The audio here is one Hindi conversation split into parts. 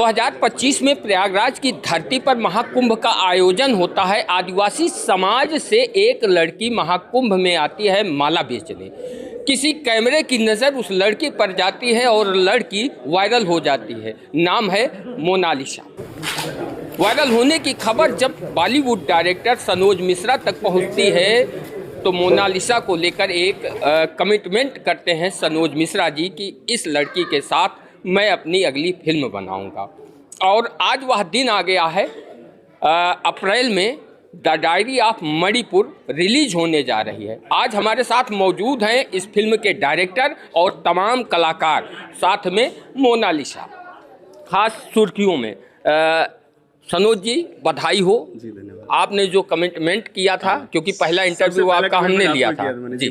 2025 में प्रयागराज की धरती पर महाकुंभ का आयोजन होता है। आदिवासी समाज से एक लड़की महाकुंभ में आती है माला बेचने। किसी कैमरे की नज़र उस लड़की पर जाती है और लड़की वायरल हो जाती है। नाम है मोनालिसा। वायरल होने की खबर जब बॉलीवुड डायरेक्टर सनोज मिश्रा तक पहुंचती है तो मोनालिसा को लेकर एक कमिटमेंट करते हैं सनोज मिश्रा जी कि इस लड़की के साथ मैं अपनी अगली फिल्म बनाऊंगा। और आज वह दिन आ गया है। अप्रैल में the diary of Manipur release होने जा रही है। आज हमारे साथ मौजूद हैं इस फिल्म के डायरेक्टर और तमाम कलाकार, साथ में मोनालिसा खास सुर्खियों में। सनोज जी, बधाई हो जी, धन्यवाद। आपने जो कमिटमेंट किया था, क्योंकि पहला इंटरव्यू आपका हमने लिया था जी,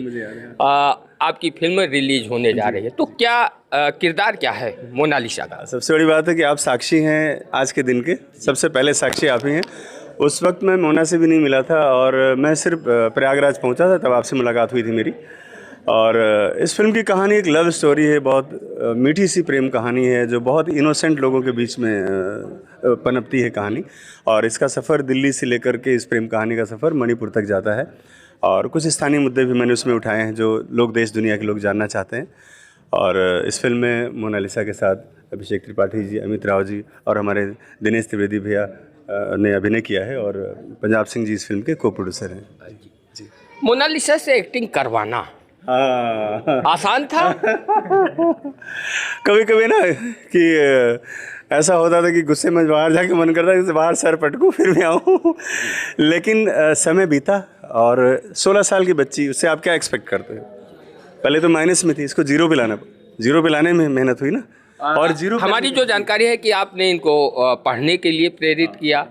आपकी फिल्म रिलीज होने जा रही है, तो क्या किरदार क्या है मोनालिसा का? सबसे बड़ी बात है कि आप साक्षी हैं आज के दिन के, सबसे पहले साक्षी आप ही हैं। उस वक्त मैं मोना से भी नहीं मिला था और मैं सिर्फ प्रयागराज पहुंचा था, तब आपसे मुलाकात हुई थी मेरी। और इस फिल्म की कहानी एक लव स्टोरी है, बहुत मीठी सी प्रेम कहानी है जो बहुत इनोसेंट लोगों के बीच में पनपती है कहानी। और इसका सफ़र दिल्ली से लेकर के इस प्रेम कहानी का सफ़र मणिपुर तक जाता है। और कुछ स्थानीय मुद्दे भी मैंने उसमें उठाए हैं जो लोग, देश दुनिया के लोग जानना चाहते हैं। और इस फिल्म में मोनालिसा के साथ अभिषेक त्रिपाठी जी, अमित राव जी और हमारे दिनेश त्रिवेदी भैया ने अभिनय किया है और पंजाब सिंह जी इस फिल्म के को प्रोड्यूसर हैं जी। मोनालिसा से एक्टिंग करवाना आसान था? कभी कभी ना कि ऐसा होता था कि गुस्से में बाहर जाके मन करता है कि बाहर सर पटकूं फिर भी आऊँ। लेकिन समय बीता और 16 साल की बच्ची, उससे आप क्या एक्सपेक्ट करते हो? पहले तो माइनस में थी, इसको जीरो पे लाने में मेहनत हुई ना। और जीरो, हमारी जो जानकारी है कि आपने इनको पढ़ने के लिए प्रेरित किया।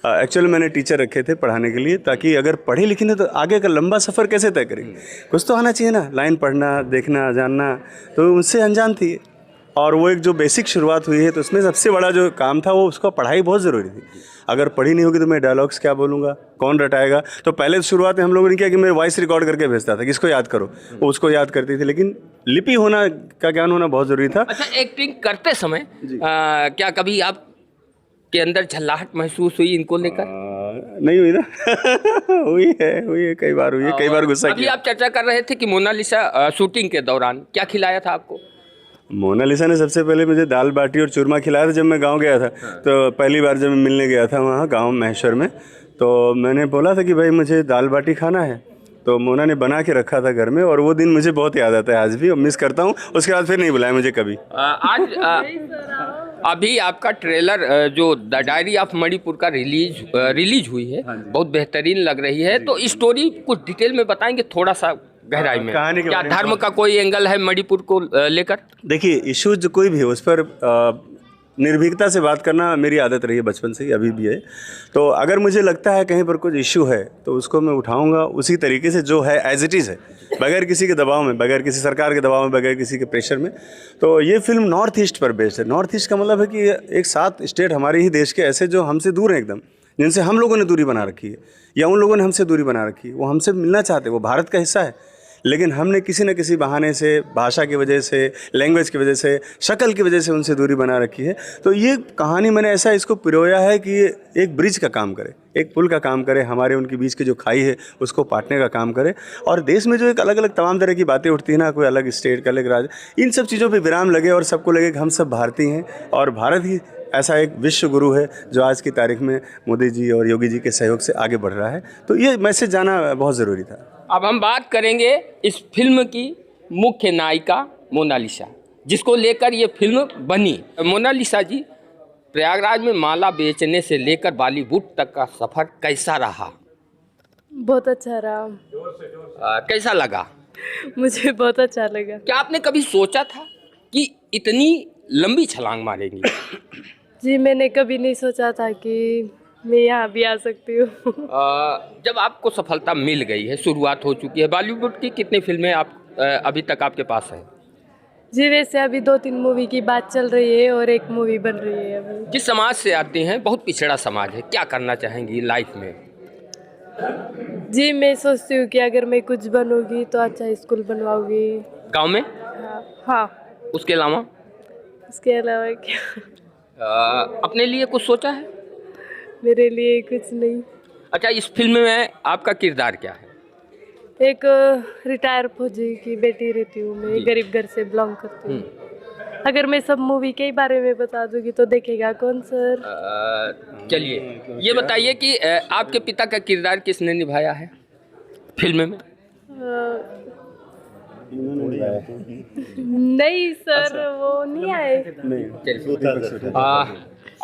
एक्चुअली मैंने टीचर रखे थे पढ़ाने के लिए, ताकि अगर पढ़े लिखे नहीं तो आगे का लंबा सफ़र कैसे तय करेंगे, कुछ तो आना चाहिए ना, लाइन पढ़ना, देखना, जानना। तो उससे अनजान थी और वो एक जो बेसिक शुरुआत हुई है, तो उसमें सबसे बड़ा जो काम था वो उसका पढ़ाई बहुत ज़रूरी थी। अगर पढ़ी नहीं होगी तो मैं डायलॉग्स क्या बोलूँगा, कौन रटाएगा? तो पहले शुरुआत में हम लोगों ने किया कि मैं वॉइस रिकॉर्ड करके भेजता था कि इसको याद करो, वो उसको याद करती थी। लेकिन लिपि होना का ज्ञान होना बहुत ज़रूरी था। अच्छा, एक्टिंग करते समय क्या कभी आप के अंदर झल्लाहट महसूस हुई इनको लेकर? नहीं हुई ना। हुई है, कई बार हुई है, कई बार गुस्सा किया। अभी आप चर्चा कर रहे थे कि मोनालिसा शूटिंग के दौरान क्या खिलाया था आपको? मोनालिसा ने सबसे पहले मुझे दाल बाटी और चूरमा खिलाया था जब मैं गांव गया था। तो पहली बार जब मैं मिलने गया था वहाँ गांव महेश्वर में, तो मैंने बोला था कि भाई मुझे दाल बाटी खाना है। तो मोना ने बना के रखा था घर में और वो दिन मुझे बहुत याद आता है आज भी, और मिस करता हूँ। उसके बाद फिर नहीं बुलाया मुझे कभी। अभी आपका ट्रेलर जो द डायरी ऑफ मणिपुर का रिलीज हुई है, बहुत बेहतरीन लग रही है। तो स्टोरी कुछ डिटेल में बताएंगे थोड़ा सा गहराई में? कहानी के क्या धर्म का कोई एंगल है मणिपुर को लेकर? देखिए, इश्यूज जो कोई भी हो उस पर निर्भीकता से बात करना मेरी आदत रही है बचपन से ही, अभी भी है। तो अगर मुझे लगता है कहीं पर कुछ इश्यू है तो उसको मैं उठाऊंगा उसी तरीके से जो है, एज इट इज़ है, बगैर किसी के दबाव में, बगैर किसी सरकार के दबाव में, बगैर किसी के प्रेशर में। तो ये फिल्म नॉर्थ ईस्ट पर बेस्ड है। नॉर्थ ईस्ट का मतलब है कि एक 7 स्टेट हमारे ही देश के ऐसे जो हमसे दूर हैं एकदम, जिनसे हम लोगों ने दूरी बना रखी है या उन लोगों ने हमसे दूरी बना रखी है। वो हमसे मिलना चाहते हैं, वो भारत का हिस्सा है, लेकिन हमने किसी न किसी बहाने से, भाषा की वजह से, लैंग्वेज की वजह से, शक्ल की वजह से उनसे दूरी बना रखी है। तो ये कहानी मैंने ऐसा इसको पिरोया है कि ये एक ब्रिज का काम करे, एक पुल का काम करे, हमारे उनके बीच की जो खाई है उसको पाटने का काम करे। और देश में जो एक अलग अलग तमाम तरह की बातें उठती है ना, कोई अलग स्टेट का, अलग राज्य, इन सब चीज़ों पर विराम लगे और सबको लगे कि हम सब भारतीय हैं और भारत ही ऐसा एक विश्व गुरु है जो आज की तारीख में मोदी जी और योगी जी के सहयोग से आगे बढ़ रहा है। तो ये मैसेज जाना बहुत ज़रूरी था। अब हम बात करेंगे इस फिल्म की मुख्य नायिका मोनालिसा, जिसको लेकर ये फिल्म बनी। मोनालिसा जी, प्रयागराज में माला बेचने से लेकर बॉलीवुड तक का सफ़र कैसा रहा? बहुत अच्छा रहा। कैसा लगा? मुझे बहुत अच्छा लगा। क्या आपने कभी सोचा था कि इतनी लंबी छलांग मारेंगी? जी, मैंने कभी नहीं सोचा था कि मैं यहाँ भी आ सकती हूँ। जब आपको सफलता मिल गई है, शुरुआत हो चुकी है, बॉलीवुड की कितनी फिल्में आप अभी तक आपके पास है? जी, वैसे अभी 2-3 मूवी की बात चल रही है और एक मूवी बन रही है अभी। जिस समाज से आती हैं, बहुत पिछड़ा समाज है, क्या करना चाहेंगी लाइफ में? जी, मैं सोचती हूँ कि अगर मैं कुछ बनूँगी तो अच्छा स्कूल बनवाऊँगी गांव में? हाँ। उसके अलावा? उसके अलावा क्या? अपने लिए कुछ सोचा है? मेरे लिए कुछ नहीं। अच्छा, इस फिल्म में आपका किरदार क्या है? एक रिटायर फौजी की बेटी रहती हूँ मैं, गरीब घर से बिलोंग करती हूँ। अगर मैं सब मूवी के बारे में बता दूंगी तो देखेगा कौन सर। चलिए ये बताइए कि आपके पिता का किरदार किसने निभाया है फिल्म में? नहीं सर, वो नहीं आए।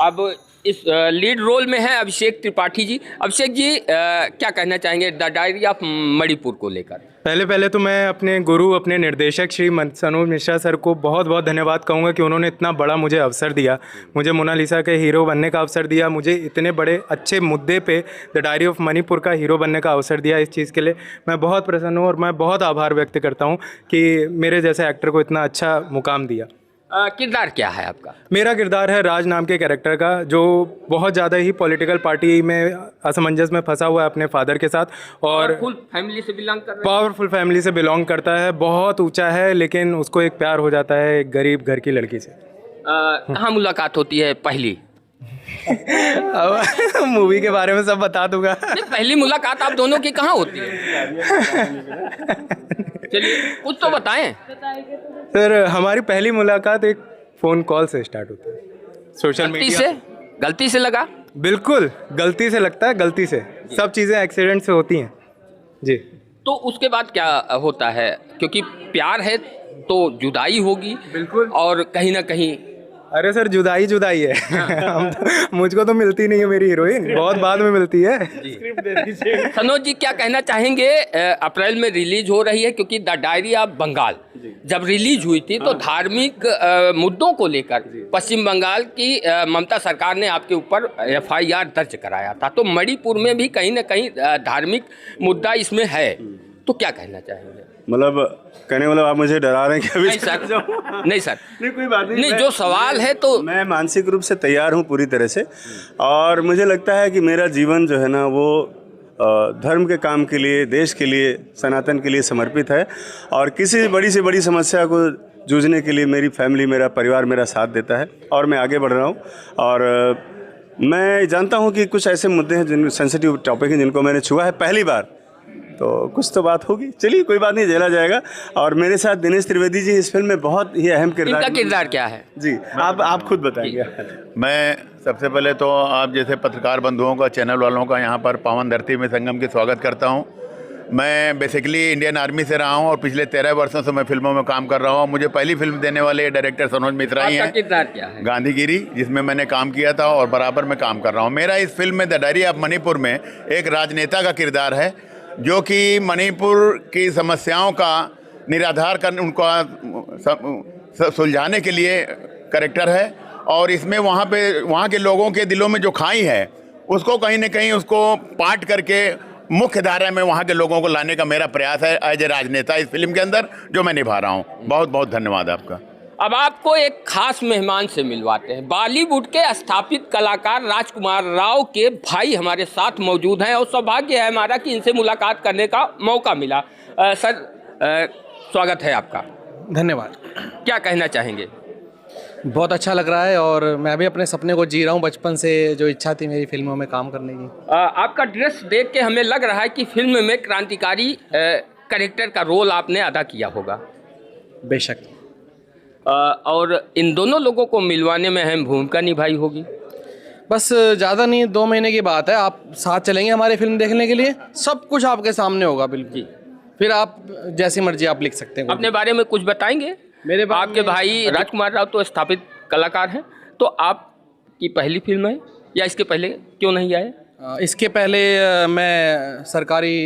अब इस लीड रोल में है अभिषेक त्रिपाठी जी। अभिषेक जी, क्या कहना चाहेंगे द डायरी ऑफ मणिपुर को लेकर? पहले तो मैं अपने गुरु, अपने निर्देशक श्री सनोज मिश्रा सर को बहुत बहुत धन्यवाद कहूँगा कि उन्होंने इतना बड़ा मुझे अवसर दिया, मुझे मोनालिसा के हीरो बनने का अवसर दिया, मुझे इतने बड़े अच्छे मुद्दे पे द डायरी ऑफ मणिपुर का हीरो बनने का अवसर दिया। इस चीज़ के लिए मैं बहुत प्रसन्न हूँ और मैं बहुत आभार व्यक्त करता हूँ कि मेरे जैसे एक्टर को इतना अच्छा मुकाम दिया। किरदार क्या है आपका? मेरा किरदार है राज नाम के कैरेक्टर का, जो बहुत ज़्यादा ही पॉलिटिकल पार्टी में असमंजस में फंसा हुआ है अपने फादर के साथ, और फुल फैमिली से बिलोंग कर रहे पावरफुल फैमिली से बिलोंग करता है, बहुत ऊंचा है, लेकिन उसको एक प्यार हो जाता है एक गरीब घर की लड़की से। कहाँ मुलाकात होती है पहली? अब मूवी के बारे में सब बता दूंगा। पहली मुलाकात आप दोनों की कहाँ होती है? चलिए कुछ तो बताएं। सर, हमारी पहली मुलाकात एक फ़ोन कॉल से स्टार्ट होती है, सोशल मीडिया। गलती से लगा? बिल्कुल गलती से लगता है, गलती से। सब चीज़ें एक्सीडेंट से होती हैं जी। तो उसके बाद क्या होता है? क्योंकि प्यार है तो जुदाई होगी। बिल्कुल। और कहीं ना कहीं अरे सर, जुदाई है। मुझको तो मिलती नहीं है मेरी हीरोइन, बहुत बाद में मिलती है। सनोज जी, क्या कहना चाहेंगे? अप्रैल में रिलीज हो रही है, क्योंकि द डायरी ऑफ बंगाल जब रिलीज हुई थी तो धार्मिक मुद्दों को लेकर पश्चिम बंगाल की ममता सरकार ने आपके ऊपर FIR दर्ज कराया था। तो मणिपुर में भी कहीं ना कहीं धार्मिक मुद्दा इसमें है, तो क्या कहना चाहेंगे? मतलब कहने मतलब आप मुझे डरा रहे हैं कि अभी नहीं सर, नहीं सर, नहीं कोई बात नहीं। नहीं, जो सवाल है तो मैं मानसिक रूप से तैयार हूँ पूरी तरह से, और मुझे लगता है कि मेरा जीवन जो है ना वो धर्म के काम के लिए, देश के लिए, सनातन के लिए समर्पित है, और किसी बड़ी से बड़ी समस्या को जूझने के लिए मेरी फैमिली, मेरा परिवार मेरा साथ देता है, और मैं आगे बढ़ रहा हूँ। और मैं जानता हूँ कि कुछ ऐसे मुद्दे हैं, जिन सेंसिटिव टॉपिक हैं, जिनको मैंने छुआ है पहली बार, तो कुछ तो बात होगी। चलिए कोई बात नहीं, झेला जाएगा। और मेरे साथ दिनेश त्रिवेदी जी इस फिल्म में बहुत ही अहम किरदार। इनका किरदार क्या है जी? आप खुद बताइए। मैं सबसे पहले तो आप जैसे पत्रकार बंधुओं का, चैनल वालों का यहाँ पर पावन धरती में संगम की स्वागत करता हूँ। मैं बेसिकली इंडियन आर्मी से रहा हूँ और पिछले 13 वर्षों से मैं फिल्मों में काम कर रहा हूँ। मुझे पहली फिल्म देने वाले डायरेक्टर सनोज मिश्रा ही हैं। किरदार क्या है? गांधीगिरी, जिसमें मैंने काम किया था और बराबर में काम कर रहा हूँ। मेरा इस फिल्म में द डायरी ऑफ मणिपुर में एक राजनेता का किरदार है, जो कि मणिपुर की समस्याओं का निराधार कर उनको सुलझाने के लिए कैरेक्टर है। और इसमें वहाँ के लोगों के दिलों में जो खाई है, उसको कहीं ना कहीं उसको पाट करके मुख्य धारा में वहाँ के लोगों को लाने का मेरा प्रयास है एज ए राजनेता इस फिल्म के अंदर, जो मैं निभा रहा हूँ। बहुत बहुत धन्यवाद आपका। अब आपको एक खास मेहमान से मिलवाते हैं। बॉलीवुड के स्थापित कलाकार राजकुमार राव के भाई हमारे साथ मौजूद हैं, और सौभाग्य है हमारा कि इनसे मुलाकात करने का मौका मिला। सर, स्वागत है आपका। धन्यवाद। क्या कहना चाहेंगे? बहुत अच्छा लग रहा है, और मैं भी अपने सपने को जी रहा हूँ। बचपन से जो इच्छा थी मेरी फिल्मों में काम करने की। आपका ड्रेस देख के हमें लग रहा है कि फिल्म में क्रांतिकारी कैरेक्टर का रोल आपने अदा किया होगा। बेशक। और इन दोनों लोगों को मिलवाने में अहम भूमिका निभाई होगी। बस ज़्यादा नहीं, 2 महीने की बात है। आप साथ चलेंगे हमारी फिल्म देखने के लिए, सब कुछ आपके सामने होगा बिल्कुल। फिर आप जैसी मर्जी आप लिख सकते हैं। अपने बारे में कुछ बताएंगे? मेरे बारे आपके भाई राजकुमार राव तो स्थापित कलाकार हैं, तो आपकी पहली फिल्म है या इसके पहले क्यों नहीं आए? इसके पहले मैं सरकारी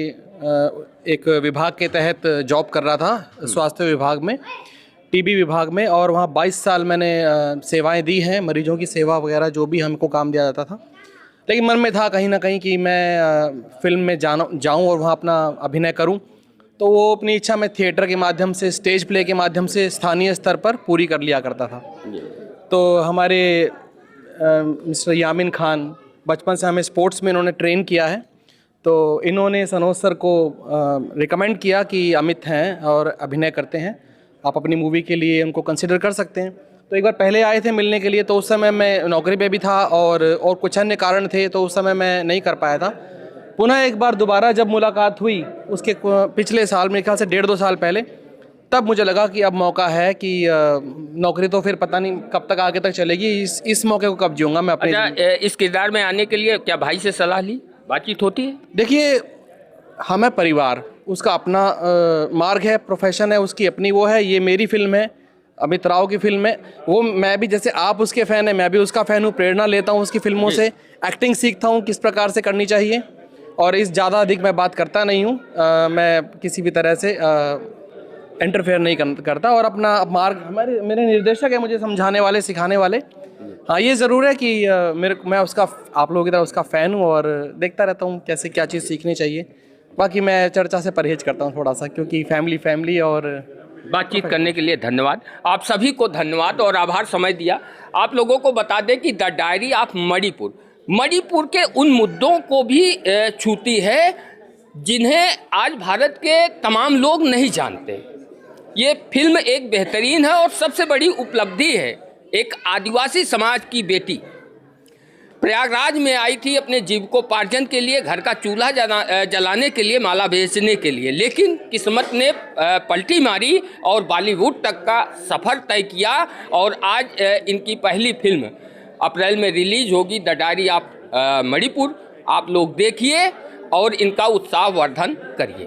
एक विभाग के तहत जॉब कर रहा था, स्वास्थ्य विभाग में, टीबी विभाग में, और वहाँ 22 साल मैंने सेवाएं दी हैं, मरीजों की सेवा वगैरह जो भी हमको काम दिया जाता था। लेकिन मन में था कहीं ना कहीं कि मैं फिल्म में जाऊँ और वहाँ अपना अभिनय करूँ। तो वो अपनी इच्छा मैं थिएटर के माध्यम से, स्टेज प्ले के माध्यम से स्थानीय स्तर पर पूरी कर लिया करता था। तो हमारे मिस्टर यामिन खान, बचपन से हमें स्पोर्ट्स में इन्होंने ट्रेन किया है, तो इन्होंने सनोज सर को रिकमेंड किया कि अमित हैं और अभिनय करते हैं, आप अपनी मूवी के लिए उनको कंसिडर कर सकते हैं। तो एक बार पहले आए थे मिलने के लिए, तो उस समय मैं नौकरी पे भी था और कुछ अन्य कारण थे, तो उस समय मैं नहीं कर पाया था। पुनः एक बार दोबारा जब मुलाकात हुई उसके पिछले साल, मेरे ख्याल से 1.5-2 साल पहले, तब मुझे लगा कि अब मौका है कि नौकरी तो फिर पता नहीं कब तक आगे तक चलेगी, इस मौके को कब जीऊँगा मैं अपने। अच्छा, इस किरदार में आने के लिए क्या भाई से सलाह ली, बातचीत होती है? देखिए, हमें परिवार, उसका अपना मार्ग है, प्रोफेशन है, उसकी अपनी वो है। ये मेरी फिल्म है, अमित राव की फिल्म है। वो मैं भी, जैसे आप उसके फ़ैन हैं, मैं भी उसका फ़ैन हूँ, प्रेरणा लेता हूँ उसकी फिल्मों से, एक्टिंग सीखता हूँ किस प्रकार से करनी चाहिए, और इस ज़्यादा अधिक मैं बात करता नहीं हूँ। मैं किसी भी तरह से इंटरफेयर नहीं करता, और अपना मार्ग, मेरे निर्देशक है मुझे समझाने वाले, सिखाने वाले। हाँ, ये ज़रूर है कि मैं उसका, आप लोगों की तरह उसका फ़ैन हूँ, और देखता रहता हूँ कैसे क्या चीज़ सीखनी चाहिए। बाकी मैं चर्चा से परहेज करता हूँ थोड़ा सा, क्योंकि फैमिली और बातचीत करने के लिए धन्यवाद। आप सभी को धन्यवाद और आभार समय दिया। आप लोगों को बता दें कि द डायरी ऑफ मणिपुर के उन मुद्दों को भी छूती है जिन्हें आज भारत के तमाम लोग नहीं जानते। ये फिल्म एक बेहतरीन है और सबसे बड़ी उपलब्धि है। एक आदिवासी समाज की बेटी प्रयागराज में आई थी अपने जीविकोपार्जन के लिए, घर का चूल्हा जलाने के लिए, माला बेचने के लिए, लेकिन किस्मत ने पलटी मारी और बॉलीवुड तक का सफ़र तय किया। और आज इनकी पहली फिल्म अप्रैल में रिलीज होगी, द डायरी ऑफ मणिपुर। आप लोग देखिए और इनका उत्साहवर्धन करिए।